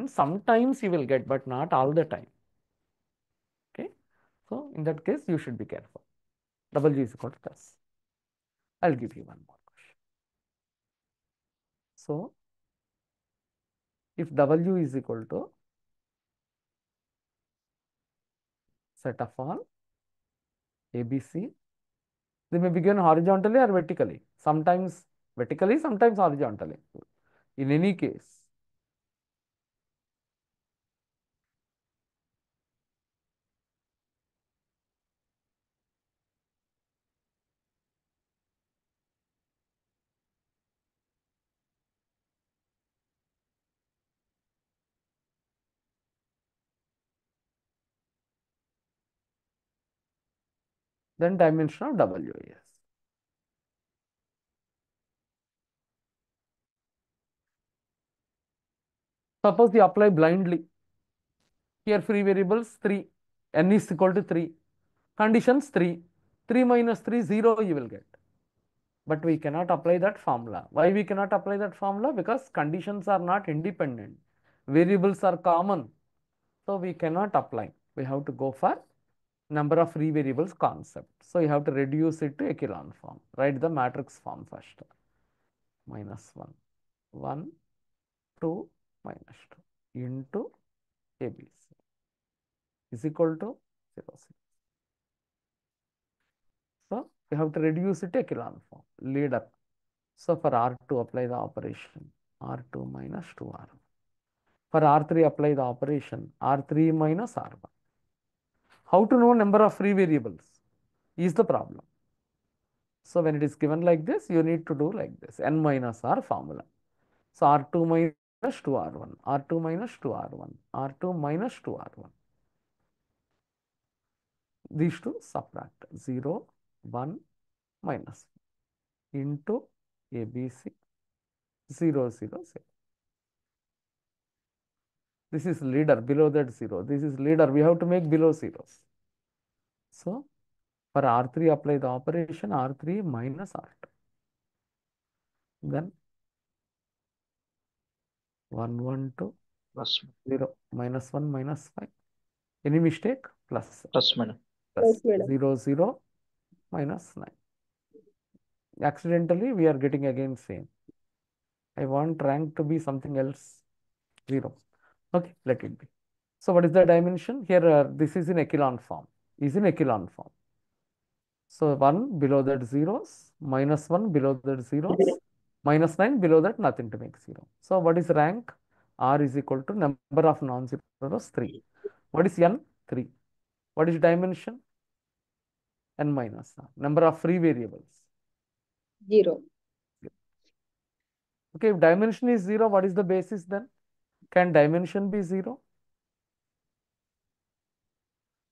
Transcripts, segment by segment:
sometimes you will get, but not all the time. Okay. So in that case, you should be careful. W is equal to this. I'll give you one more question. So if W is equal to set of all ABC, they may be given horizontally or vertically. Sometimes vertically, sometimes horizontally. In any case, then dimension of W is. Suppose you apply blindly. Here free variables 3, n is equal to 3. Conditions 3. 3 minus 3, 0 you will get. But we cannot apply that formula. Why we cannot apply that formula? Because conditions are not independent. Variables are common. So we cannot apply. We have to go for number of free variables concept. So you have to reduce it to echelon form. Write the matrix form first. Minus 1, 1, 2, minus 2 into ABC is equal to 0, 0. So you have to reduce it to echelon form. Leader. So for R2 apply the operation R2 minus 2R1. For R3 apply the operation R3 minus R1. How to know number of free variables is the problem. So when it is given like this, you need to do like this, n minus R formula. So R2 minus 2R1, R2 minus 2R1, R2 minus 2R1. These two subtract 0, 1, minus into ABC 0, 0, 0. This is leader, below that 0. This is leader, we have to make below zeros. So for R3 apply the operation R3 minus R2. Then 1, 1, 2, Plus, 0, minus 1, minus 5. Any mistake? Plus, plus, madam. plus madam. 0, 0, minus 9. Accidentally, we are getting again same. I want rank to be something else. 0. Okay, let it be. So what is the dimension? Here, this is in echelon form. Is in echelon form. So 1 below that zeros, minus 1 below that zeros, minus 9 below that nothing to make 0. So what is rank? R is equal to number of non-zeros 3. What is n? 3. What is dimension? N minus R. Number of free variables? 0. Okay, if dimension is 0, what is the basis then? Can dimension be 0?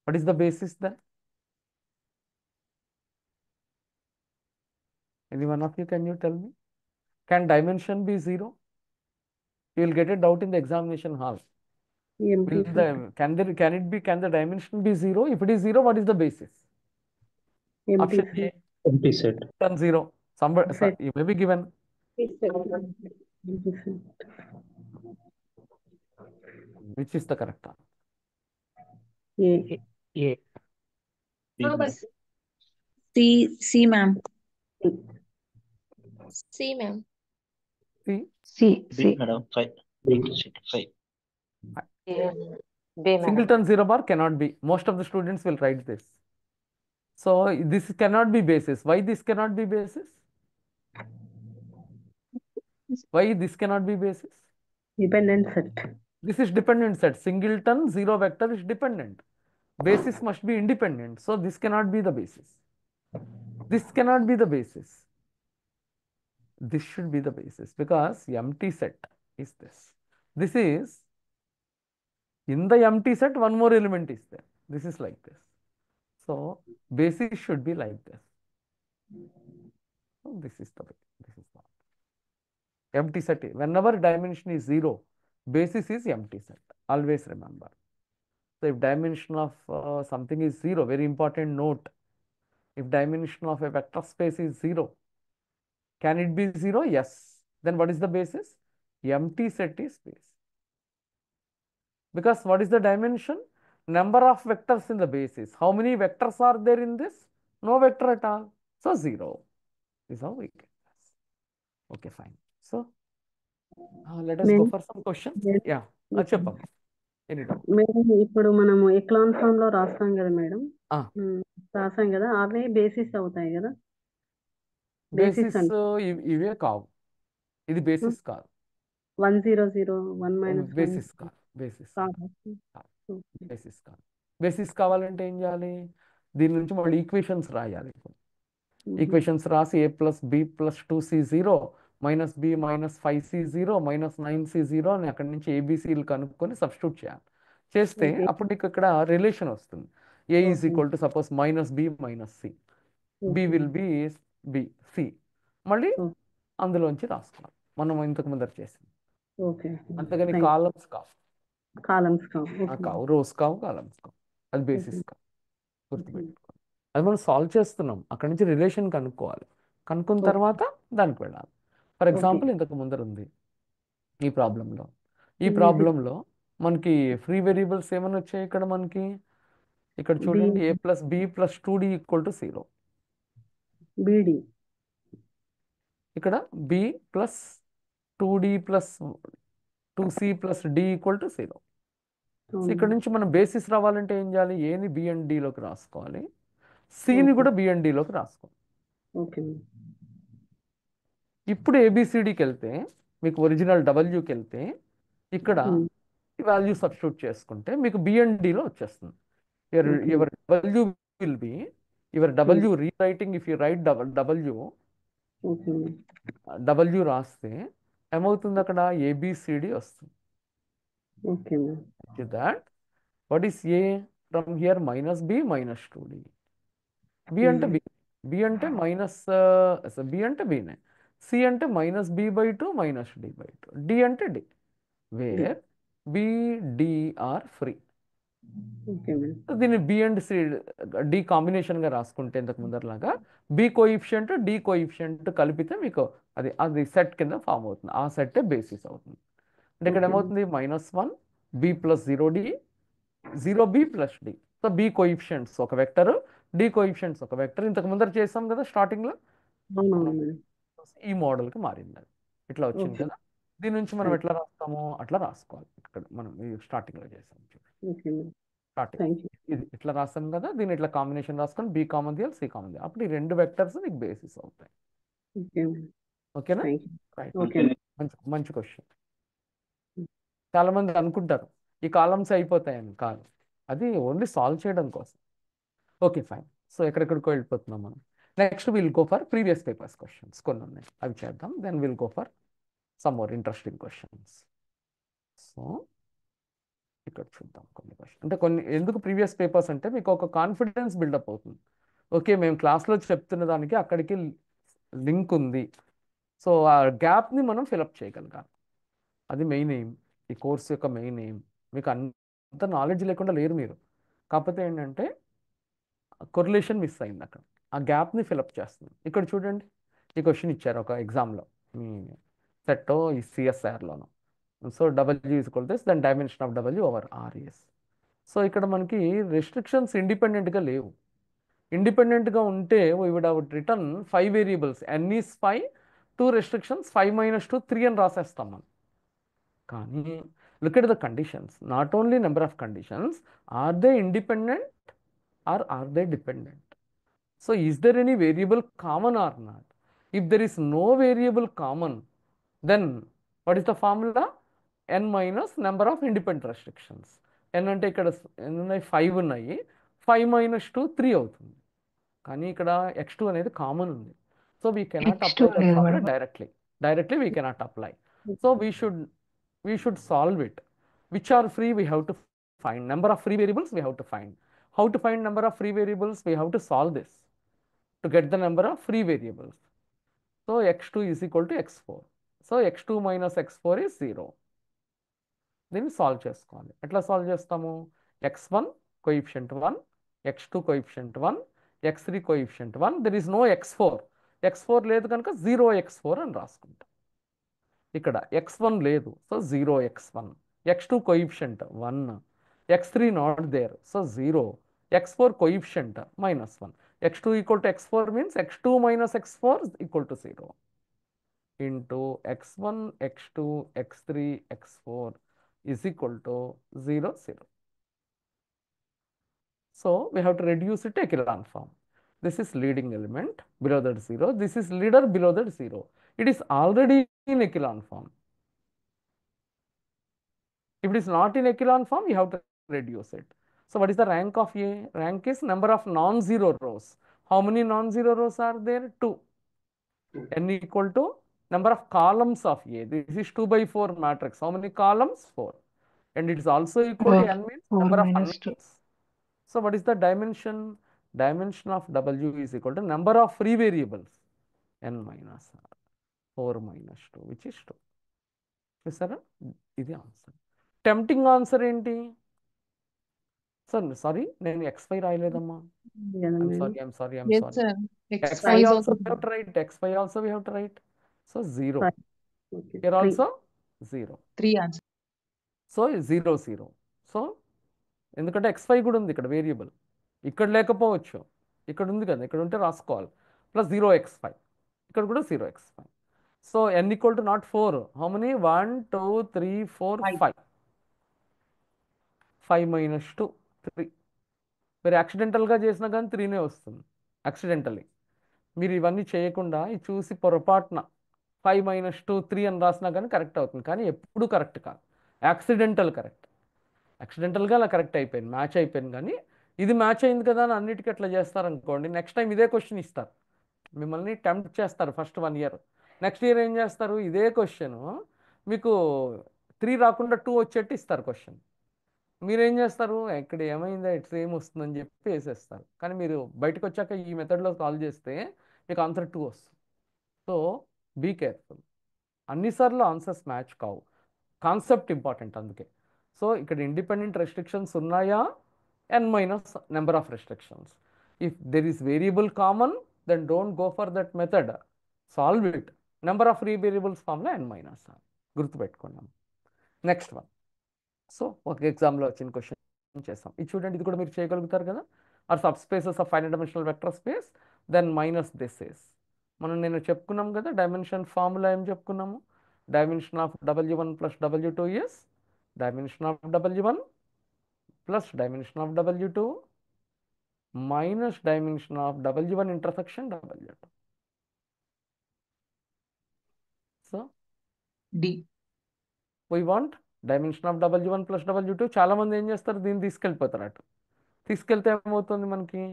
What is the basis then? Any one of you, can you tell me? Can dimension be 0? You will get a doubt in the examination hall. Can the dimension be 0? If it is 0, what is the basis? Option A, Empty set. turn 0. Somebody, you may be given. Which is the correct answer? A. C, ma'am. C, ma'am. C. B, madam. 5. B, 5. B, Singleton 0 bar cannot be. Most of the students will write this. So this cannot be basis. Why this cannot be basis? Why this cannot be basis? Dependent set. This is dependent set. Singleton 0 vector is dependent. Basis must be independent. So this cannot be the basis. This cannot be the basis. This should be the basis because empty set is this. This is in the empty set, one more element is there. This is like this. So basis should be like this. So this is the way. This is not empty set. Whenever dimension is 0, basis is empty set. Always remember. So if dimension of something is 0, very important note. If dimension of a vector space is 0, can it be 0? Yes. Then what is the basis? Empty set is base. because what is the dimension? Number of vectors in the basis. How many vectors are there in this? No vector at all. So 0 is how we get this. Okay, fine. So let us go madam for some questions. Yes. Yeah, చెప్పమ్మా. Any doubt? Madam ఇప్పుడు మనము echelon form లో రాస్తాం కదా madam Ah. రాసాం కదా అవే basis అవుతాయి కదా బేసిస్ బేసిస్ అంటే ఇవే కావు. ఇది బేసిస్ కాదు. 100 1 -1 బేసిస్ కాదు. బేసిస్ కాదు. బేసిస్ కాదు. బేసిస్ కావాలంటే ఏం చేయాలి? దీని నుంచి మళ్ళీ ఈక్వేషన్స్ రాయాలి. ఈక్వేషన్స్ రాసి a plus b plus 2c0 minus B minus 5c0 minus 9c0 అని అక్కడి నుంచి ఏబిసిలు కనుక్కొని సబ్స్టిట్యూట్ చేయాలి. చేస్తే అప్పుడు నీకు ఇక్కడ రిలేషన్ వస్తుంది. a is equal to suppose minus B minus c, b will be b c, మళ్ళీ అందులోంచి రాసుకోవాలి. మనం ఇంతకు ముందర చేసింది. అంతేగాని కాలమ్స్ కావు, రోస్ కావు, కాలమ్స్ కావు. అది బేసిస్ కావు, గుర్తుపెట్టుకోవాలి. అది మనం సాల్వ్ చేస్తున్నాం, అక్కడి నుంచి రిలేషన్ కనుక్కోవాలి. కనుక్కున్న తర్వాత దానికి వెళ్ళాలి. ఫర్ ఎగ్జాంపుల్ ఇంతకు ముందర ఉంది ఈ ప్రాబ్లంలో మనకి ఫ్రీ వేరియబుల్స్ ఏమైనా వచ్చాయి ఇక్కడ మనకి. ఇక్కడ చూడండి, a plus b plus 2d equal to 0. ఇక్కడ b plus 2d plus 2c plus d equal to 0. So ఇక్కడ నుంచి మనం బేసిస్ రావాలంటే ఏం చేయాలి? ఏని బి అండ్ డిలోకి రాసుకోవాలి, సిని కూడా బి అండ్ డిలోకి రాసుకోవాలి. ఇప్పుడు ఏబిసిడికి వెళ్తే మీకు ఒరిజినల్ డబ్ల్యూకి వెళ్తే ఇక్కడ వాల్యూ సబ్స్టిట్యూట్ చేసుకుంటే మీకు బి అండ్ డిలో వచ్చేస్తుంది. Your W will be your W rewriting. If you write W రాస్తే ఏమవుతుంది? అక్కడ ఏబిసిడి వస్తుంది. That what is A from here? Minus B minus 2d. B అంటే బి అంటే మైనస్ బి అంటే బినే, సి అంటే minus B by 2 minus D by 2, D అంటే D, where B D are free. దీన్ని బి అండ్ సి డి కాంబినేషన్గా రాసుకుంటే ఇంతకు ముందరలాగా బి కోఎఫిషియంట్ డి కోఎఫిషియంట్ కలిపితే మీకు అది సెట్ కింద ఫామ్ అవుతుంది. ఆ సెట్టే బేసిస్ అవుతుంది. అంటే ఇక్కడ ఏమవుతుంది? -1 b plus 0d 0b plus d. So b coefficients ఒక వెక్టర్, డి కోఎఫిషియంట్స్ ఒక వెక్టర్. ఇంతకు ముందర చేసాం కదా స్టార్టింగ్లో, ఈ మోడల్కి మారింది. అది ఇట్లా వచ్చింది కదా. దీని నుంచి మనం ఎట్లా రాస్తామో అట్లా రాసుకోవాలి. ఇక్కడ మనం స్టార్టింగ్లో చేసాం స్టార్టింగ్ ఇది ఇట్లా రాస్తాం కదా. దీన్ని ఇట్లా కాంబినేషన్ రాసుకొని బి కామన్ తీయాలి, సి కామన్ తీయాలి. అప్పుడు ఈ రెండు వెక్టర్స్ నీకు బేసిస్ అవుతాయి. ఓకేనా? రైట్, మంచి క్వశ్చన్. చాలా మంది అనుకుంటారు ఈ కాలమ్స్ అయిపోతాయని. కాదు, అది ఓన్లీ సాల్వ్ చేయడం కోసం. Okay, fine. సో ఎక్కడెక్కడికో వెళ్ళిపోతున్నాం మనం. Next will go for previous papers questions. కొన్ని ఉన్నాయి, అవి చేద్దాం. Then will go for some more interesting questions. So ఇక్కడ చూద్దాం కొన్ని క్వశ్చన్. అంటే కొన్ని ఎందుకు ప్రీవియస్ పేపర్స్ అంటే మీకు ఒక కాన్ఫిడెన్స్ బిల్డప్ అవుతుంది. ఓకే, మేము క్లాస్లో చెప్తున్న దానికి అక్కడికి లింక్ ఉంది. సో ఆ గ్యాప్ని మనం ఫిలప్ చేయగలగాలి. అది మెయిన్ ఎయిమ్, ఈ కోర్స్ యొక్క మెయిన్ ఎయిమ్. మీకు అంత నాలెడ్జ్ లేకుండా లేరు మీరు. కాకపోతే ఏంటంటే కొరిలేషన్ మిస్ అయింది అక్కడ, ఆ గ్యాప్ని ఫిలప్ చేస్తుంది. ఇక్కడ చూడండి, ఈ క్వశ్చన్ ఇచ్చారు ఒక ఎగ్జామ్లో మీ సెట్టో ఈ సిఎస్ఆర్లోనో. So W is equal to this, then dimension of W over RS. So ఇక్కడ మనకి రెస్ట్రిక్షన్స్ ఇండిపెండెంట్గా లేవు. ఇండిపెండెంట్గా ఉంటే we would have return 5 variables, n is 5, 2 restrictions 5 - 2 3 అని రాసేస్తాం మనం. కానీ look at the conditions, not only number of conditions, are they independent or are they dependent? So is there any variable common or not? If there is no variable common, then what is the formula? n minus number of independent restrictions. n అంటే ఇక్కడ ఎన్ని ఉన్నాయి? 5 ఉన్నాయి. 5 - 2 3 అవుతుంది. కానీ ఇక్కడ x2 అనేది common ఉంది. So we cannot apply that formula directly we cannot apply. So we should solve it. Which are free we have to find. Number of free variables we have to find. How to find number of free variables? We have to solve this to get the number of free variables. So x2 is equal to x4. So x2 minus x4 is 0. దీన్ని solve చేసుకోవాలి. ఎట్లా solve చేస్తాము? x1 coefficient 1, x2 coefficient 1, x3 coefficient 1. There is no x4 లేదు కనుక 0x4 అని రాసుకుంటాం. ఇక్కడ x1 లేదు, so 0x1. x2 coefficient 1, x3 not there, so 0, x4 coefficient -1, x2 equal to x4 means x2 minus x4 is equal to 0 into x1, x2, x3, x4 is equal to 0, 0. So we have to reduce it to echelon form. This is leading element, below that 0. This is leader, below that 0. It is already in echelon form. If it is not in echelon form, you have to reduce it. So what is the rank of A? Rank is number of non-zero rows. How many non-zero rows are there? 2. N equal to number of columns of A. This is 2 by 4 matrix. How many columns? 4. And it is also equal to N means 4 number of minus 2. unknowns. So what is the dimension? Dimension of W is equal to number of free variables. N minus R. 4 minus 2, which is 2. చూసారా, ఇది answer. Tempting answer ఏంటి? Sorry, నేను x5 రాయలేదమ్మా. కదా I'm madam. sorry, I'm sorry, I'm Yes, sorry. sir. x5 X5 is also also we have to write. x5 also we have to write. So 0. Five. Okay. Here 3. also 0. 3 answer. So 0, 0. So ఎందుకంటే x5 కూడా ఉంది ఇక్కడ variable, ఇక్కడ లేకపోవచ్చు, ఇక్కడ ఉంది కదా, ఇక్కడ ఉంటే రాసుకోవాలి. ప్లస్ 0x5, ఇక్కడ కూడా 0x5. So n equal to not 4. How many? 1, 2, 3, 4, 5. 5 minus 2, 3. మీరు యాక్సిడెంటల్గా చేసినా కానీ 3నే వస్తుంది. యాక్సిడెంటల్లీ మీరు ఇవన్నీ చేయకుండా ఇది చూసి పొరపాటున 5 minus 2, 3 అని రాసినా కానీ కరెక్ట్ అవుతుంది. కానీ ఎప్పుడు కరెక్ట్ కాదు, యాక్సిడెంటల్ కరెక్ట్. యాక్సిడెంటల్గా అలా కరెక్ట్ అయిపోయింది, మ్యాచ్ అయిపోయింది. కానీ ఇది మ్యాచ్ అయింది కదా అని అన్నిటికీ అట్లా చేస్తారనుకోండి, నెక్స్ట్ టైం ఇదే క్వశ్చన్ ఇస్తారు, మిమ్మల్ని టెంప్ట్ చేస్తారు ఫస్ట్ 1 year. నెక్స్ట్ ఇయర్ ఏం చేస్తారు? ఇదే క్వశ్చన్ మీకు 3 రాకుండా 2 వచ్చేట్టు ఇస్తారు క్వశ్చన్. మీరేం చేస్తారు? ఇక్కడ ఏమైందా, ఇట్స్ ఏం వస్తుందని చెప్పి వేసేస్తారు. కానీ మీరు బయటకు వచ్చాక ఈ మెథడ్లో సాల్వ్ చేస్తే మీకు ఆన్సర్ 2 వస్తుంది. So be careful. అన్నిసార్లు ఆన్సర్స్ మ్యాచ్ కావు, కాన్సెప్ట్ ఇంపార్టెంట్ అందుకే. సో ఇక్కడ ఇండిపెండెంట్ రెస్ట్రిక్షన్స్ ఉన్నాయా? n minus number of restrictions. If there is variable common, then don't go for that method, solve it. Number of free variables ఫామ్లో n minus గుర్తుపెట్టుకున్నాం. Next one. So ఒక ఎగ్జామ్లో వచ్చిన question చేస్తాం. ఇది చూడండి, ఇది కూడా మీరు చేయగలుగుతారు కదా. Are subspaces of finite dimensional vector space, then minus this is. నేను చెప్పుకున్నాం కదా డైమెన్షన్ ఫార్ములా ఏం చెప్పుకున్నాము? Dimension of W1 plus W2 is dimension of W1 plus dimension of W2 minus dimension of W1 intersection W2. So D. We want dimension of W1 plus W2. చాలామంది ఏం చేస్తారు, దీన్ని తీసుకెళ్ళిపోతారు అటు. తీసుకెళ్తే ఏమవుతుంది మనకి?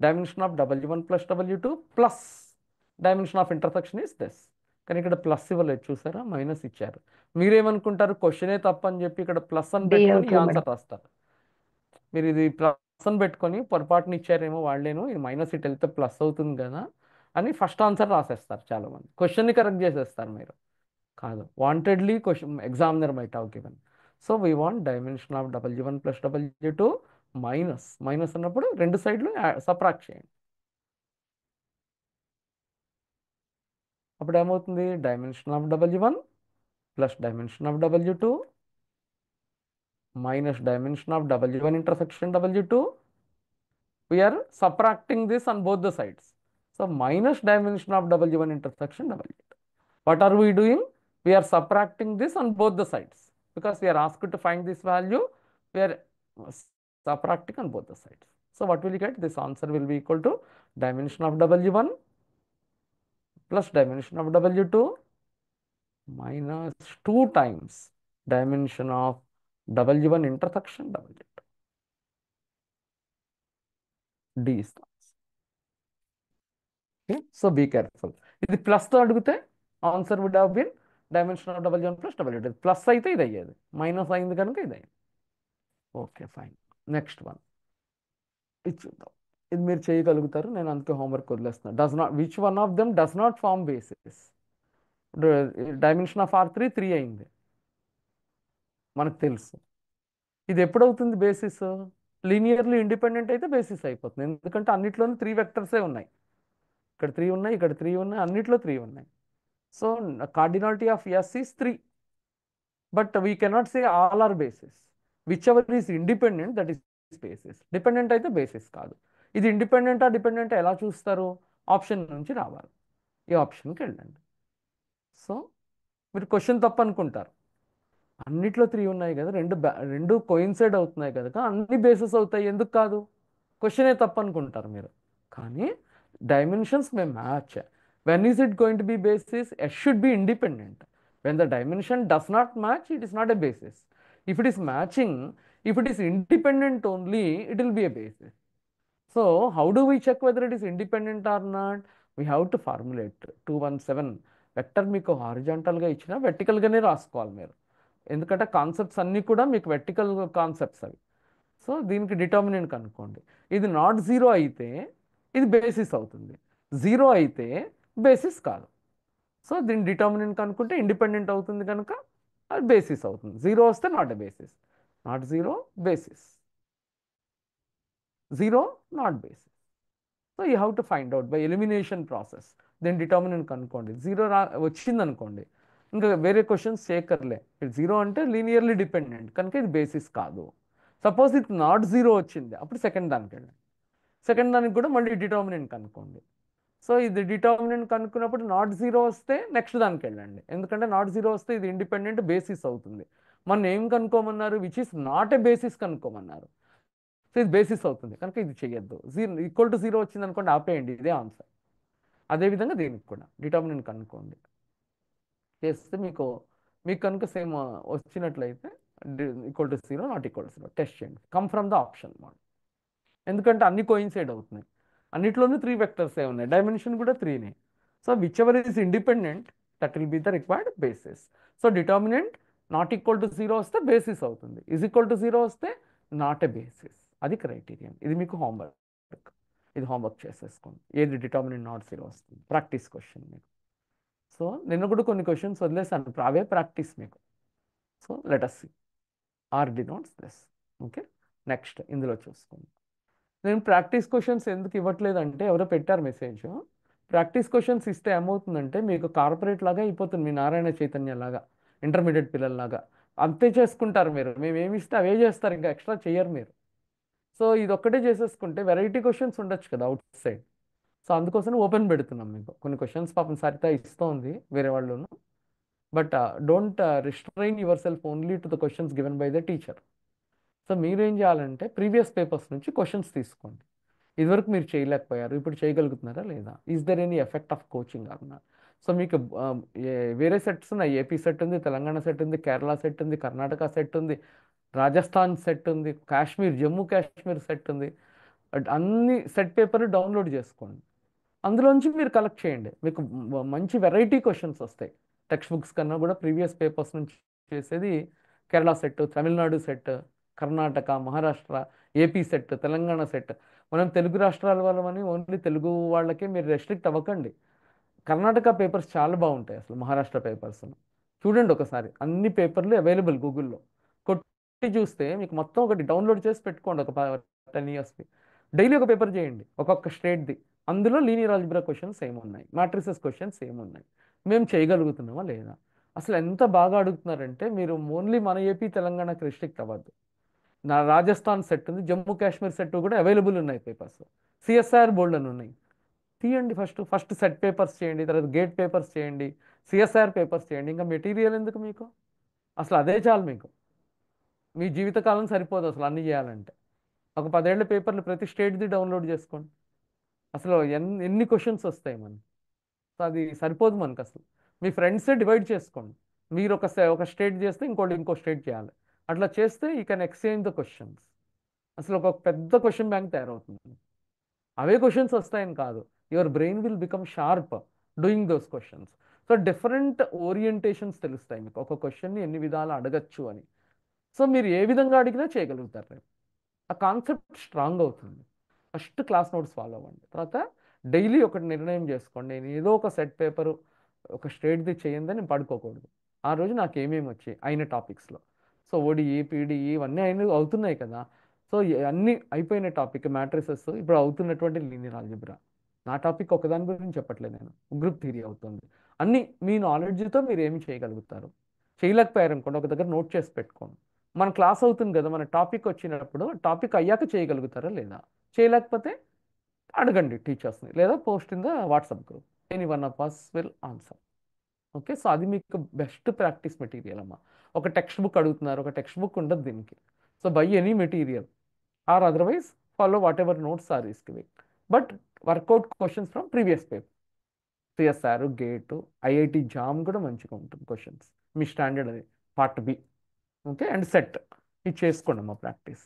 Dimension of W1 plus W2 plus dimension of intersection is this. కానీ ఇక్కడ ప్లస్ ఇవ్వలేదు, చూసారా, మైనస్ ఇచ్చారు. మీరేమనుకుంటారు, క్వశ్చనే తప్పని చెప్పి ఇక్కడ ప్లస్ అని పెట్టుకొని ఈ ఆన్సర్ రాస్తారు. మీరు ఇది ప్లస్ అని పెట్టుకొని పొరపాటున ఇచ్చారేమో వాళ్ళేను, ఇది మైనస్ ఇటు వెళ్తే ప్లస్ అవుతుంది కదా అని ఫస్ట్ ఆన్సర్ రాసేస్తారు చాలామంది. క్వశ్చన్ని కరెక్ట్ చేసేస్తారు మీరు. కాదు, wantedly question examiner might have given. So we want dimension of W1 plus W2 minus. Minus అన్నప్పుడు రెండు సైడ్లు సబ్ట్రాక్ట్ చేయండి. అప్పుడు ఏమవుతుంది? Dimension of W1 plus dimension of W2 minus dimension of W1 intersection W2. We are subtracting this on both the sides. So minus dimension of W1 intersection W2. What are we doing? We are subtracting this on both the sides because we are asked to find this value. We are subtracting on both the sides. So what will you get? This answer will be equal to dimension of W1 plus dimension of W2 minus 2 times dimension of W1 intersection W2. D is the answer. Okay, so be careful. ఇది plus తో అడిగితే answer would have been dimension of W1 plus W2. Plus అయితే ఇది అయ్యేది, minus అయింది కనుక ఇది అయింది. Okay fine. నెక్స్ట్ వన్ ఇది చూద్దాం. ఇది మీరు చేయగలుగుతారు, నేను అందుకే హోంవర్క్ వదిలేస్తున్నాను. Does not, which one of them does not form basis? Dimension of R3 3 అయింది మనకు తెలుసు. ఇది ఎప్పుడవుతుంది బేసిస్? లీనియర్లీ ఇండిపెండెంట్ అయితే బేసిస్ అయిపోతుంది, ఎందుకంటే అన్నిట్లోనూ 3 వెక్టర్సే ఉన్నాయి. ఇక్కడ 3 ఉన్నాయి, ఇక్కడ 3 ఉన్నాయి, అన్నిట్లో 3 ఉన్నాయి. So cardinality of S is 3. but we cannot say all are basis. Whichever is independent, that is basis. Dependent అయితే basis కాదు. ఇది ఇండిపెండెంటా డిపెండెంటా ఎలా చూస్తారు? ఆప్షన్ నుంచి రావాలి. ఈ ఆప్షన్కి వెళ్ళండి. సో మీరు క్వశ్చన్ తప్పు అనుకుంటారు. అన్నిట్లో 3 ఉన్నాయి కదా, రెండు కోయిన్సైడ్ అవుతున్నాయి కదా, అన్ని బేసెస్ అవుతాయి, ఎందుకు కాదు? క్వశ్చనే తప్పు అనుకుంటారు మీరు. కానీ dimensions may match. When is it going to be basis? S should be independent. When the dimension does not match, it is not a basis. If it is matching, if it is independent only, it will be a basis. So how do we check whether it is independent or not? We have to formulate 217 vector. మీకు హారిజాంటల్గా ఇచ్చిన వెర్టికల్గానే రాసుకోవాలి మీరు, ఎందుకంటే concepts అన్నీ కూడా మీకు vertical concepts అవి. So దీనికి డిటర్మినెంట్ కనుక్కోండి. ఇది నాట్ జీరో అయితే ఇది బేసిస్ అవుతుంది, జీరో అయితే బేసిస్ కాదు. సో దీని డిటర్మినెంట్ కనుక్కుంటే ఇండిపెండెంట్ అవుతుంది కనుక అది బేసిస్ అవుతుంది. జీరో వస్తే not a basis, not zero basis, zero not basis. So you have to find out by elimination process. దీని డిటర్మినెంట్ కనుక్కోండి. జీరో వచ్చింది అనుకోండి, ఇంకా వేరే క్వశ్చన్స్ చేయకర్లే. జీరో అంటే లీనియర్లీ డిపెండెంట్ కనుక ఇది బేసిస్ కాదు. సపోజ్ ఇది నాట్ జీరో వచ్చింది, అప్పుడు సెకండ్ దానికి వెళ్ళండి. సెకండ్ దానికి కూడా మళ్ళీ డిటర్మినెంట్ కనుక్కోండి. సో ఇది డిటర్మినెంట్ కనుక్కున్నప్పుడు నాట్ జీరో వస్తే నెక్స్ట్ దానికి వెళ్ళండి, ఎందుకంటే నాట్ జీరో వస్తే ఇది ఇండిపెండెంట్ బేసిస్ అవుతుంది. మనం ఏం కనుక్కోమన్నారు? Which is not a basis కనుక్కోమన్నారు. సో ఇది బేసిస్ అవుతుంది కనుక ఇది చేయొద్దు. ఈక్వల్ టు జీరో వచ్చింది అనుకోండి, ఆపేయండి, ఇదే ఆన్సర్. అదేవిధంగా దీనికి కూడా డిటర్మినెంట్ కనుక్కోండి. చేస్తే మీకు కనుక సేమ్ వచ్చినట్లయితే equal to zero, not equal to zero test చేయండి. Come from the option model. ఎందుకంటే అన్ని కోయిన్సైడ్ అవుతున్నాయి, అన్నిట్లోనూ 3 వెక్టర్సే ఉన్నాయి, డైమెన్షన్ కూడా 3నే. So whichever is independent that will be the required basis. So determinant not equal to zero వస్తే basis అవుతుంది, ఈజ్ ఈక్వల్ టు జీరో వస్తే నాట్ ఎ బేసిస్. అది క్రైటీరియన్. ఇది మీకు హోంవర్క్, ఇది హోంవర్క్ చేసేసుకోండి. ఏది డిటర్మినెంట్ నాట్ జీరో వస్తుంది, ప్రాక్టీస్ క్వశ్చన్ మీకు. సో నిన్న కూడా కొన్ని క్వశ్చన్స్ వదిలేసాను, అవే ప్రాక్టీస్ మీకు. So let us see. R denotes this. Okay, next ఇందులో చూసుకోండి. నేను ప్రాక్టీస్ క్వశ్చన్స్ ఎందుకు ఇవ్వట్లేదంటే, ఎవరో పెట్టారు మెసేజ్. ప్రాక్టీస్ క్వశ్చన్స్ ఇస్తే ఏమవుతుందంటే మీకు కార్పొరేట్ లాగా అయిపోతుంది, మీ నారాయణ చైతన్య లాగా, ఇంటర్మీడియట్ పిల్లల్లాగా అంతే చేసుకుంటారు మీరు. మేము ఏమి ఇస్తే అవే చేస్తారు, ఇంకా ఎక్స్ట్రా చేయరు మీరు. సో ఇది ఒక్కటే చేసేసుకుంటే వెరైటీ క్వశ్చన్స్ ఉండొచ్చు కదా అవుట్ సైడ్. సో అందుకోసం ఓపెన్ పెడుతున్నాం మీకు. కొన్ని క్వశ్చన్స్ పాపం సరిత ఇస్తోంది వేరే వాళ్ళను, but don't restrain your self only to the questions given by the teacher. So మీరేం చేయాలంటే ప్రీవియస్ పేపర్స్ నుంచి క్వశ్చన్స్ తీసుకోండి. ఇదివరకు మీరు చేయలేకపోయారు, ఇప్పుడు చేయగలుగుతున్నారా లేదా? Is there any effect of coaching అన్నా? సో మీకు వేరే సెట్స్ ఉన్నాయి, ఏపీ సెట్ ఉంది, తెలంగాణ సెట్ ఉంది, కేరళ సెట్ ఉంది, కర్ణాటక సెట్ ఉంది, రాజస్థాన్ సెట్ ఉంది, కాశ్మీర్ జమ్మూ కాశ్మీర్ సెట్ ఉంది. అన్ని సెట్ పేపర్లు డౌన్లోడ్ చేసుకోండి, అందులోంచి మీరు కలెక్ట్ చేయండి. మీకు మంచి వెరైటీ క్వశ్చన్స్ వస్తాయి. టెక్స్ట్ బుక్స్ కన్నా కూడా ప్రీవియస్ పేపర్స్ నుంచి చేసేది Kerala set, Tamil Nadu set, Karnataka, Maharashtra, AP set, Telangana set. మనం తెలుగు రాష్ట్రాల వాళ్ళమని ఓన్లీ తెలుగు వాళ్ళకే మీరు రెస్ట్రిక్ట్ అవ్వకండి. కర్ణాటక పేపర్స్ చాలా బాగుంటాయి, అసలు మహారాష్ట్ర పేపర్స్ చూడండి ఒకసారి. అన్ని పేపర్లు అవైలబుల్ గూగుల్లో కొట్టి చూస్తే మీకు మొత్తం ఒకటి డౌన్లోడ్ చేసి పెట్టుకోండి. ఒక 10 yearsకి డైలీ ఒక పేపర్ చేయండి, ఒక్కొక్క స్టేట్ది. అందులో లీనియర్ ఆల్జీబ్రా క్వశ్చన్స్ ఏమున్నాయి, మ్యాట్రిసెస్ క్వశ్చన్స్ ఏమున్నాయి, మేము చేయగలుగుతున్నామా లేదా. అసలు ఎంత బాగా అడుగుతున్నారంటే మీరు ఓన్లీ మన ఏపీ తెలంగాణకి రెస్ట్రిక్ట్ అవ్వద్దు. నా రాజస్థాన్ సెట్ ఉంది, జమ్మూ కాశ్మీర్ సెట్ కూడా అవైలబుల్ ఉన్నాయి పేపర్స్. సిఎస్ఆర్ బోల్డ్ అని ఉన్నాయి, తీయండి. ఫస్ట్ సెట్ పేపర్స్ చేయండి, తర్వాత గేట్ పేపర్స్ చేయండి, సిఎస్ఆర్ పేపర్స్ చేయండి. ఇంకా మెటీరియల్ ఎందుకు మీకు? అసలు అదే చాలు మీకు. మీ జీవితకాలం సరిపోదు అసలు అన్నీ చేయాలంటే. ఒక 10 ఏళ్ల పేపర్లు ప్రతి స్టేట్ది డౌన్లోడ్ చేసుకోండి. అసలు ఎన్ని క్వశ్చన్స్ వస్తాయి మనకి. సో అది సరిపోదు మనకు అసలు. మీ ఫ్రెండ్సే డివైడ్ చేసుకోండి. మీరు ఒక స్టేట్ చేస్తే ఇంకో స్టేట్ చేయాలి. అట్లా చేస్తే you can exchange the questions. అసలు ఒక పెద్ద క్వశ్చన్ బ్యాంక్ తయారవుతుంది. అవే క్వశ్చన్స్ వస్తాయని కాదు, your brain will become sharp doing those questions. So different orientations తెలుస్తాయి మీకు, ఒక క్వశ్చన్ని ఎన్ని విధాలు అడగచ్చు అని. సో మీరు ఏ విధంగా అడిగినా చేయగలుగుతారు రేపు. ఆ కాన్సెప్ట్ స్ట్రాంగ్ అవుతుంది. ఫస్ట్ క్లాస్ నోట్స్ ఫాలో అవ్వండి, తర్వాత డైలీ ఒకటి నిర్ణయం చేసుకోండి. నేను ఏదో ఒక సెట్ పేపరు ఒక స్టేట్ది చేయండి నేను పడుకోకూడదు. ఆ రోజు నాకు ఏమేమి వచ్చాయి అయిన టాపిక్స్లో. సో ఓడిఈ, పీడిఈ ఇవన్నీ అవుతున్నాయి కదా. సో అన్నీ అయిపోయిన టాపిక్ మ్యాట్రిసెస్, ఇప్పుడు అవుతున్నటువంటి లీనియర్ ఆల్జీబ్రా. నా టాపిక్ ఒకదాని గురించి చెప్పట్లేదు నేను, గ్రూప్ థియరీ అవుతుంది. అన్నీ మీ నాలెడ్జ్తో మీరు ఏమి చేయగలుగుతారు. చేయలేకపోయారు అనుకోండి, ఒక దగ్గర నోట్ చేసి పెట్టుకోండి. మన క్లాస్ అవుతుంది కదా, మన టాపిక్ వచ్చినప్పుడు టాపిక్ అయ్యాక చేయగలుగుతారా లేదా? చేయలేకపోతే అడగండి టీచర్స్ని, లేదా post in the WhatsApp group. Any one of us will answer. Okay, so అది మీకు బెస్ట్ ప్రాక్టీస్ మెటీరియల్ అమ్మా. ఒక టెక్స్ట్ బుక్ అడుగుతున్నారు, ఒక టెక్స్ట్ బుక్ ఉండదు దీనికి. So by any material or otherwise follow whatever notes are is giving, but work out questions from previous paper. CSR, GATE, IIT JAM కూడా మంచిగా ఉంటుంది క్వశ్చన్స్. మీ స్టాండర్డ్ అది part B. Okay, and set ఇది చేసుకోండి అమ్మా practice.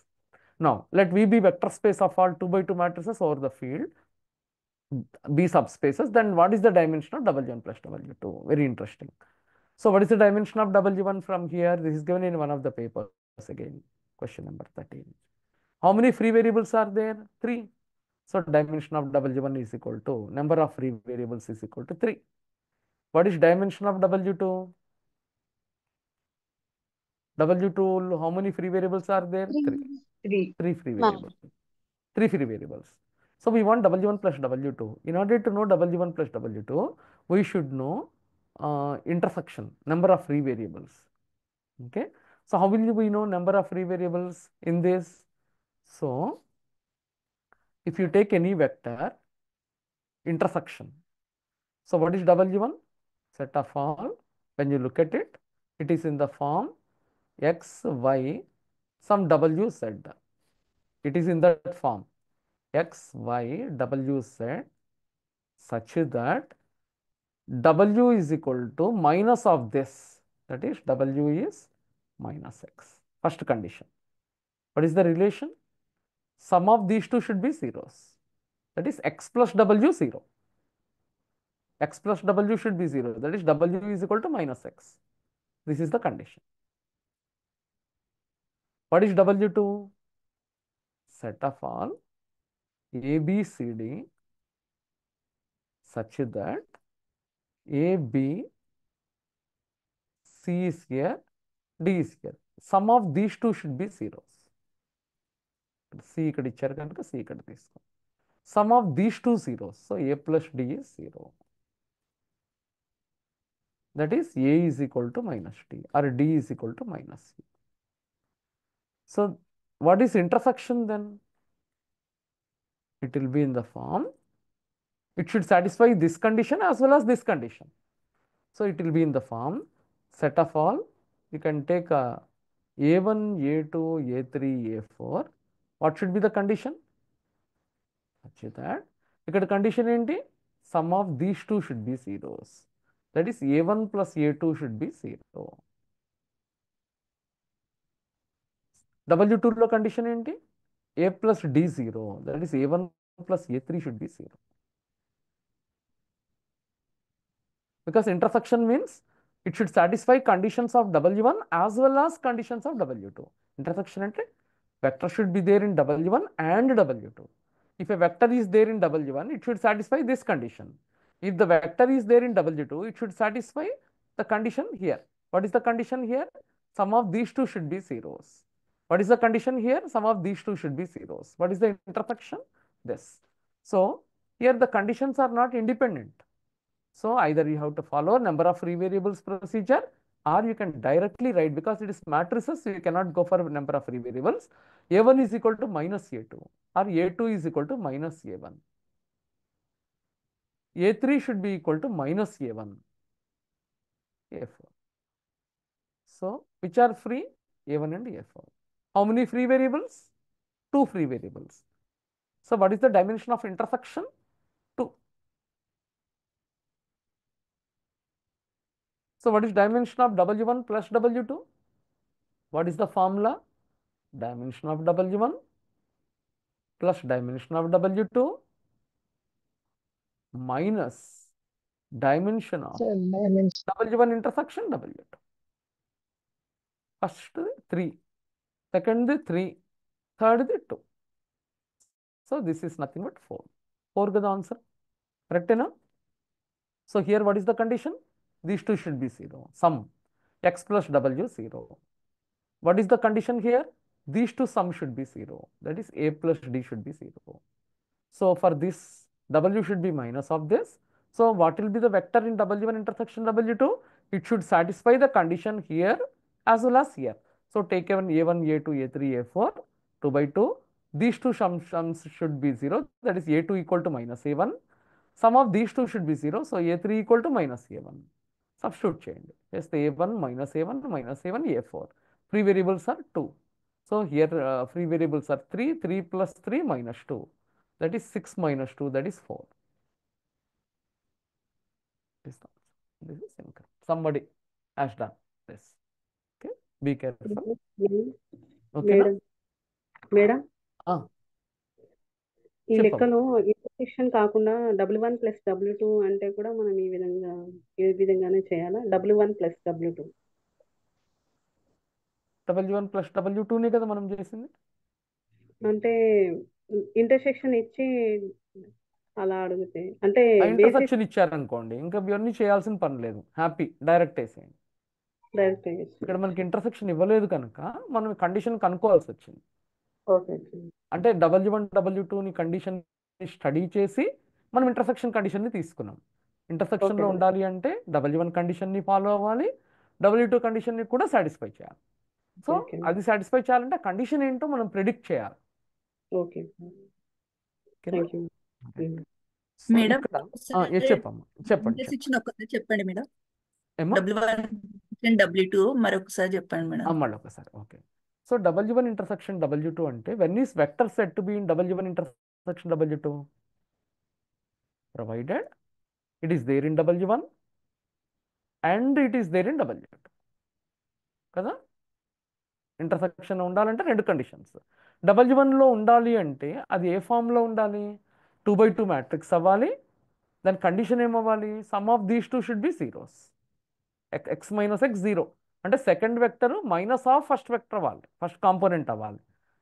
Now let V be vector space of all 2x2 matrices over the field B subspaces, then what is the dimension of W1 plus W2? Very interesting. So what is the dimension of W1 from here? This is given in one of the papers again, question number 13. How many free variables are there? 3. So dimension of W1 is equal to number of free variables is equal to 3. What is dimension of W2? W2, how many free variables are there? 3. 3 free variables. 3 free variables. So we want W1 plus W2. In order to know W1 plus W2, we should know intersection, number of free variables. Okay. So how will we know number of free variables in this? So if you take any vector intersection, so what is W1? Set of all. When you look at it, it is in the form X, Y, some W, Z. It is in that form X, Y, W, Z, such that W is equal to minus of this, that is W is minus X. First condition. What is the relation? Sum of these two should be zeros. That is X plus W 0. X plus W should be 0. That is W is equal to minus X. This is the condition. What is W2? Set of all A, B, C, D such that A, B, C is here, D is here. Sum of these two should be zeros. C ఇక్కడ ఇచ్చారు కనుక C ఇక్కడ తీసుకో. Sum of these two zeros. So A plus D is 0. That is A is equal to minus D or D is equal to minus C. So what is intersection then? It will be in the form, it should satisfy this condition as well as this condition. So it will be in the form set of all. You can take A1, A2, A3, A4. What should be the condition? Such that ఇక్కడ condition ఏంటి? Sum of these two should be zeros. That is A1 plus A2 should be 0. W2 లో condition ఏంటి? A plus D 0. That is A1 plus A3 should be 0. Because intersection means it should satisfy conditions of W1 as well as conditions of W2. Intersection అంటే vector should be there in W1 and W2. If a vector is there in W1, it should satisfy this condition. If the vector is there in W2, it should satisfy the condition here. What is the condition here? Sum of these two should be zeros. What is the condition here? Sum of these two should be zeros. What is the intersection? This. So here the conditions are not independent. So either you have to follow number of free variables procedure, or you can directly write, because it is matrices, so you cannot go for number of free variables. A1 is equal to minus A2 or A2 is equal to minus A1. A3 should be equal to minus A1, A4. So which are free? A1 and A4. How many free variables? 2 free variables. So what is the dimension of intersection? 2. So what is dimension of W1 plus W2? What is the formula? Dimension of W1 plus dimension of W2 minus dimension of W1 intersection W2. First 3, second 3, third 2. So this is nothing but 4. 4 is the answer. Correct enough? So here what is the condition? These two should be 0. Sum X plus W 0. What is the condition here? These two sum should be 0. That is A plus D should be 0. So for this, W should be minus of this. So what will be the vector in W1 intersection W2? it should satisfy the condition here as well as here. So take a1, a2, a3, a4, 2 by 2. These two sums should be 0. That is a2 equal to minus a1. Sum of these two should be 0. So a3 equal to minus a1. Substitute చేయండి. Just a1 minus a1 minus a1 a4. Free variables are 2. So here free variables are 3. 3 plus 3 minus 2. That is 6 minus 2. That is 4. This is the answer. This is incorrect. Somebody has done this. Okay. Be careful. Okay. Madam madam ఆ, ఈ చెప్పమ్మా. లెక్కలో intersection కాకుండా W1 plus W2 అంటే కూడా మనం ఈ విధంగానే చేయాలా? W1 plus W2 W1 plus W2నే కదా మనం చేసింది. అంటే ఇంటర్సెక్షన్ ఇచ్చి అలా అడిగితే అంటే ఆ బేసిస్ ఇంటర్సెక్షన్ ఇచ్చారనుకోండి, ఇంకా ఇవన్నీ చేయాల్సిన పని లేదు. హ్యాపీ డైరెక్ట్ వేసేయండి. డైరెక్ట్ ఇక్కడ మనకి ఇంటర్సెక్షన్ ఇవ్వలేదు కనుక మనం కండిషన్ కనుక్కోవాల్సి వచ్చింది. ఓకే అంటే W1 W2ని కండిషన్ స్టడీ చేసి మనం ఇంటర్సెక్షన్ కండిషన్ని తీసుకున్నాం. ఇంటర్సెక్షన్లో Okay. ఉండాలి అంటే W1 కండిషన్ని ఫాలో అవ్వాలి, W2 కండిషన్ని కూడా సాటిస్ఫై చేయాలి. So Okay. అది సాటిస్ఫై చేయాలంటే కండిషన్ ఏంటో మనం ప్రిడిక్ట్ చేయాలి. ఓకే ఓకేనా? థ్యాంక్ యూ సో మేడం, ఇక్కడ ఒకసారి చెప్పమ్మా, చెప్పండి. ఇంటర్సెక్షన్ ఒకసారి చెప్పండి మేడం. ఏమ్మా? W1 W2 మరొకసారి చెప్పండి మేడం. మళ్ళీ ఒకసారి. Okay. So W1 intersection W2 అంటే when is vector set to be in W1 intersection W2 provided it is there in W1 and it is there in W2 కదా. Intersection ఉండాలంటే రెండు conditions. W1లో ఉండాలి అంటే అది ఏ ఫామ్లో ఉండాలి? 2x2 మ్యాట్రిక్స్ అవ్వాలి. దాని కండిషన్ ఏమవ్వాలి? Sum of these two should be zeros. X minus X zero అంటే second vector minus of first vector అవ్వాలి, ఫస్ట్ కాంపోనెంట్ అవ్వాలి.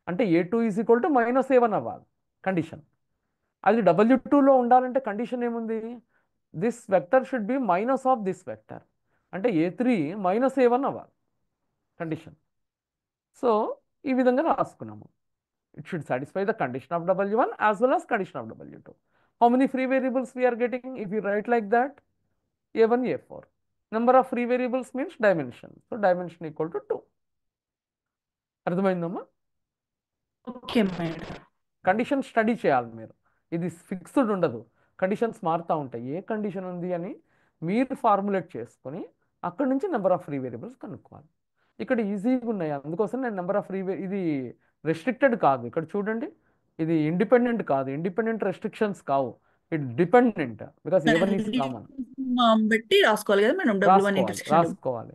అంటే a2 is equal to minus a1 అవ్వాలి కండిషన్. అది W2లో ఉండాలంటే కండిషన్ ఏముంది? This vector should be minus of this vector అంటే a3 minus a1 అవ్వాలి కండిషన్. సో ఈ విధంగా రాసుకున్నాము. It should satisfy the condition of W1 as well as condition of W2. How many free variables we are getting? If you write like that, A1, A4. Number of free variables means dimension. So dimension equal to 2. అర్థమైందమ్మా? Okay madam. Condition study చేయాలి మీరు. ఇది fixed ఉండదు, conditions మారుతూ ఉంటాయి. ఏ condition ఉంది అని మీరు ఫార్ములేట్ చేసుకొని అక్కడి నుంచి నెంబర్ ఆఫ్ ఫ్రీ వేరియబుల్స్ కనుక్కోవాలి. ఇక్కడ ఈజీగా ఉన్నాయి, అందుకోసం నేను నెంబర్ ఆఫ్ ఫ్రీ ఇది రెస్ట్రిక్టెడ్ కాదు. ఇక్కడ చూడండి, ఇది ఇండిపెండెంట్ కాదు, ఇండిపెండెంట్ రెస్ట్రిక్షన్స్ కావు, it dependent because A1 is common. బట్టి రాసుకోవాలి కదా మేడం. W1 ఇంటర్సెక్షన్ రాసుకోవాలి.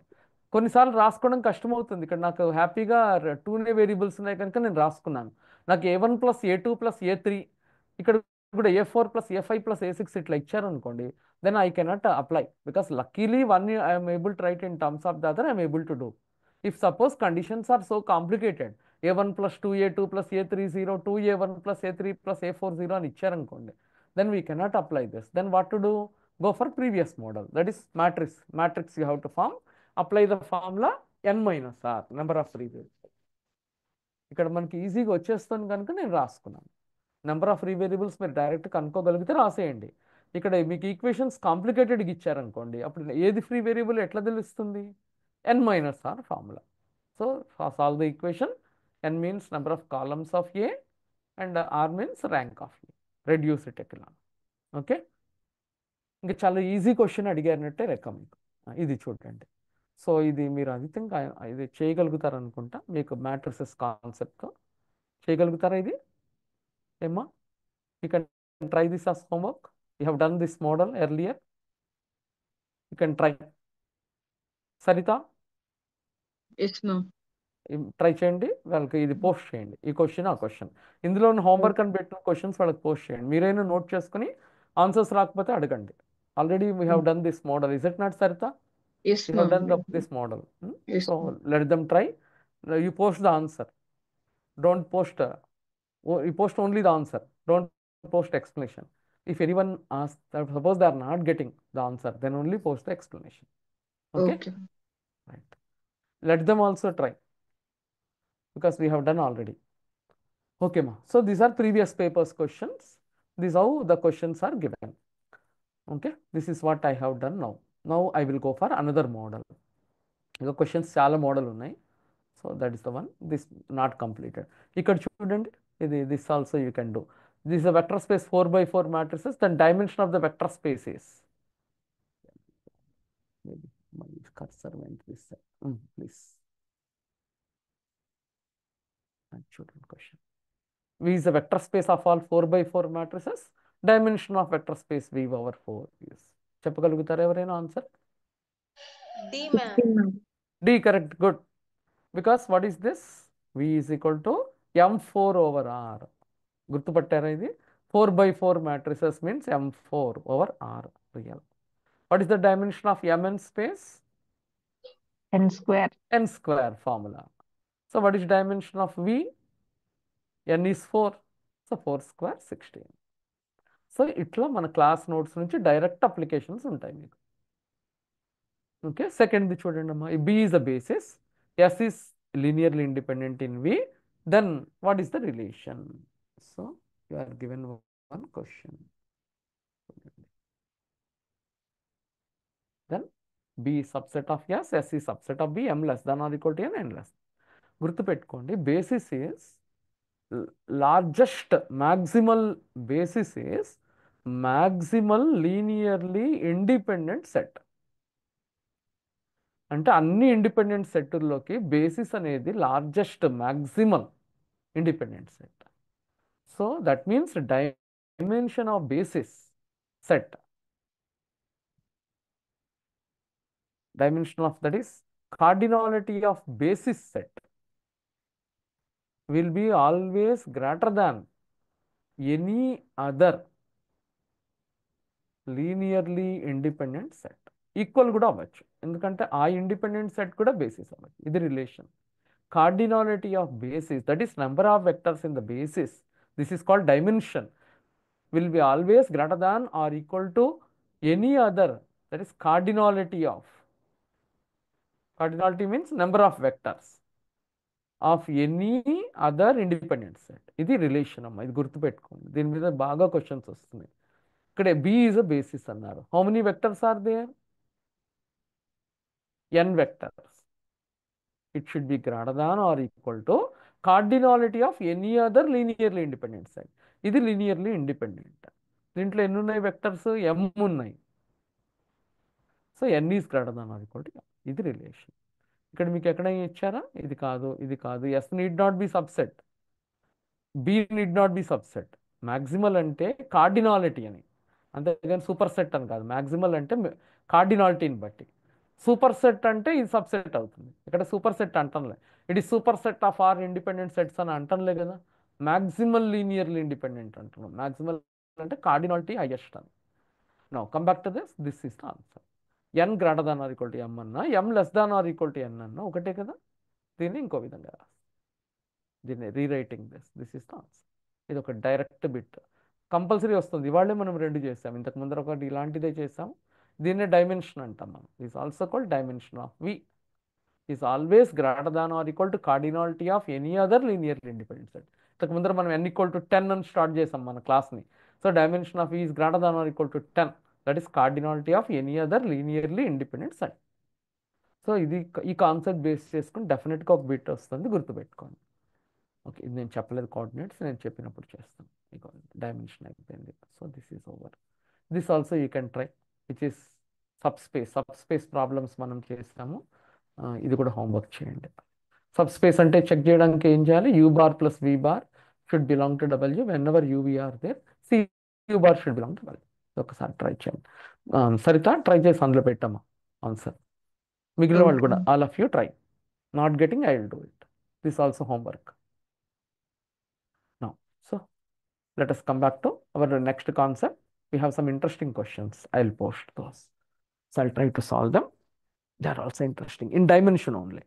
కొన్నిసార్లు రాసుకోవడం కష్టమవుతుంది. ఇక్కడ నాకు హ్యాపీగా 2 వేరియబుల్స్ ఉన్నాయి కనుక నేను రాసుకున్నాను. నాకు A1 plus A2 plus A3 ఇక్కడ కూడా A4 plus A5 plus A6 ఇట్లా ఇచ్చారు అనుకోండి, then I cannot apply because luckily one I'm able to write in terms of the other I'm able to do. If suppose conditions are so complicated, A1 plus 2A2 plus A3 0, 2A1 plus A3 plus A4 0 అని ఇచ్చారనుకోండి, then we cannot apply this. Then what to do? Go for previous model, that is matrix. Matrix you have to form, apply the formula n minus r, number of free variables. ఇక్కడ మనకి ఈజీగా వచ్చేస్తుంది కనుక నేను రాసుకున్నాను. Number of free variables మీరు direct కనుక్కోగలిగితే రాసేయండి. ఇక్కడ మీకు ఈక్వేషన్స్ కాంప్లికేటెడ్గా ఇచ్చారనుకోండి, అప్పుడు ఏది ఫ్రీ వేరియబుల్ ఎట్లా తెలుస్తుంది? n minus r formula. So solve the equation. N means number of columns of A and R means rank of A. Reduce it echelon. Okay, ఇంకా చాలా ఈజీ క్వశ్చన్ అడిగారనట్టే లెక్క మీకు. ఇది చూడండి. సో ఇది మీరు ఐ థింక్ ఇది చేయగలుగుతారు అనుకుంటా. మీకు మ్యాట్రిసెస్ కాన్సెప్ట్తో చేయగలుగుతారా ఇది? ఏమ్మా, you can try this as homework. You have done this model earlier. You can try. Saritha yes ma'am. Try చేయండి, వాళ్ళకి ఇది పోస్ట్ చేయండి, ఈ క్వశ్చన్ ఆ క్వశ్చన్. ఇందులో హోంవర్క్ అని పెట్టిన క్వశ్చన్స్ వాళ్ళకి పోస్ట్ చేయండి. మీరైనా నోట్ చేసుకుని ఆన్సర్స్ రాకపోతే అడగండి. Already we have done this model, is it not Saritha? Yes You have done ma'am. this model. Yes, So ma'am. let them try. You post the answer. Don't post. You post only the answer. Don't post explanation. If anyone asks, suppose they are not getting the answer, then only post the explanation. Okay? Okay. Right. Let them also try because we have done already. Okay, ma. So these are previous papers questions. This is how the questions are given. Okay. This is what I have done now. Now I will go for another model. ఇంకా questions చాలా model ఉన్నాయి. So that is the one. This not completed. ఇక్కడ చూడండి, ఇది this also you can do. This is the vector space 4x4 matrices. Then dimension of the vector space is, maybe my cursor went this side. Please. And children question. V is the vector space of all 4x4 matrices. Dimension of vector space V over 4 is. చెప్పగలుగుతారా ఎవరైనా answer? D, ma'am. D, correct. Good. Because what is this? V is equal to M4 over R. గుర్తుపట్టారా ఇది? 4x4 matrices means M4 over R real. What is the dimension of Mn space? n square. N square formula. So what is dimension of V? N is 4. So 4 square 16. So ఇట్లా మన class notes నుంచి direct applications ఉంటాయి మీకు. Okay, సెకండ్ది చూడండి అమ్మా. B is the basis. S is linearly independent in V. Then what is the relation? So you are given one question. Then B is subset of S, S is subset of B, M less than or equal to N, N less. గుర్తుపెట్టుకోండి, basis is largest maximal basis is maximal linearly independent set. అంటే అన్ని independent సెట్లోకి basis అనేది largest maximal independent set. So that means dimension of basis set, dimension of that is cardinality of basis set will be always greater than any other linearly independent set. Equal కూడా అవ్వచ్చు, ఎందుకంటే ఆ independent set కూడా basis అవ్వచ్చు. ఇది relation. Cardinality of basis, that is number of vectors in the basis, this is called dimension, will be always greater than or equal to any other, that is cardinality of, cardinality means number of vectors of any other independent set. ఇది relation అమ్మా, ఇది గుర్తుపెట్టుకోండి. దీని మీద బాగా questions వస్తున్నాయి. ఇక్కడ B is a basis అన్నారు. How many vectors are there? N vectors. It should be greater than or equal to cardinality of any other linearly independent set. ఇది లీనియర్లీ ఇండిపెండెంట్. దీంట్లో ఎన్ని ఉన్నాయి వెక్టర్స్? M ఉన్నాయి. So N is greater than or equal to M. ఇది relation. ఇక్కడ మీకు ఎక్కడైనా ఇచ్చారా? ఇది కాదు, ఇది కాదు. S need not be subset, B need not be subset. Maximal అంటే కార్డినాలిటీ అని, అంతేగాని సూపర్ సెట్ అని కాదు. మ్యాక్సిమల్ అంటే కార్డినాలిటీని బట్టి. సూపర్ సెట్ అంటే ఇది సబ్సెట్ అవుతుంది. ఇక్కడ సూపర్ సెట్ అంటంలే, it is super set of R independent sets అని అంటంలే కదా. మ్యాక్సిమల్ లీనియర్లీ ఇండిపెండెంట్ అంటున్నాం. మ్యాక్సిమల్ అంటే కార్డినాలిటీ హైయెస్ట్ అని. Now come back to this is the answer. N greater than or equal to M అన్నా, M less than or equal to N అన్నా ఒకటే కదా. దీన్ని ఇంకో విధంగా రాస్తాం, దీన్ని rewriting this is the answer. ఇది ఒక డైరెక్ట్ బిట్ కంపల్సరీ వస్తుంది. ఇవాళే మనం రెండు చేసాం, ఇంతకు ముందర ఒకటి ఇలాంటిదే చేసాం. దీన్నే డైమెన్షన్ అంటాం మనం. Is also called dimension of V is always greater than or equal to cardinality of any other linearly independent set. ఇంతకు ముందర మనం N ఈక్వల్ టు 10 అని స్టార్ట్ చేసాం మన క్లాస్ని. So dimension of V is greater than or equal to 10, that is cardinality of any other linearly independent set. So ఇది ఈ concept base చేసుకుని డెఫినెట్గా ఒక బిట్ వస్తుంది, గుర్తుపెట్టుకోండి. ఓకే, ఇది నేను చెప్పలేదు కోఆర్డినేట్స్, నేను చెప్పినప్పుడు చేస్తాను. మీకు డైమెన్షన్ అయిపోయింది. So this is over. This also you can try, which is subspace problems మనం చేస్తాము. ఇది కూడా హోంవర్క్ చేయండి. సబ్స్పేస్ అంటే చెక్ చేయడానికి ఏం చేయాలి? U bar plus V bar should belong to W whenever UV are there. CU bar should belong to W. ఒకసారి ట్రై చేయండి. సరితా ట్రై చేసి అందులో పెట్టామా ఆన్సర్. మిగిలిన వాళ్ళు కూడా all of you try. Not getting, I will do it. This also homework. Now, so let us come back to our next concept. We have some interesting questions. I'll post those. So I'll try to solve them. They are also interesting in dimension only.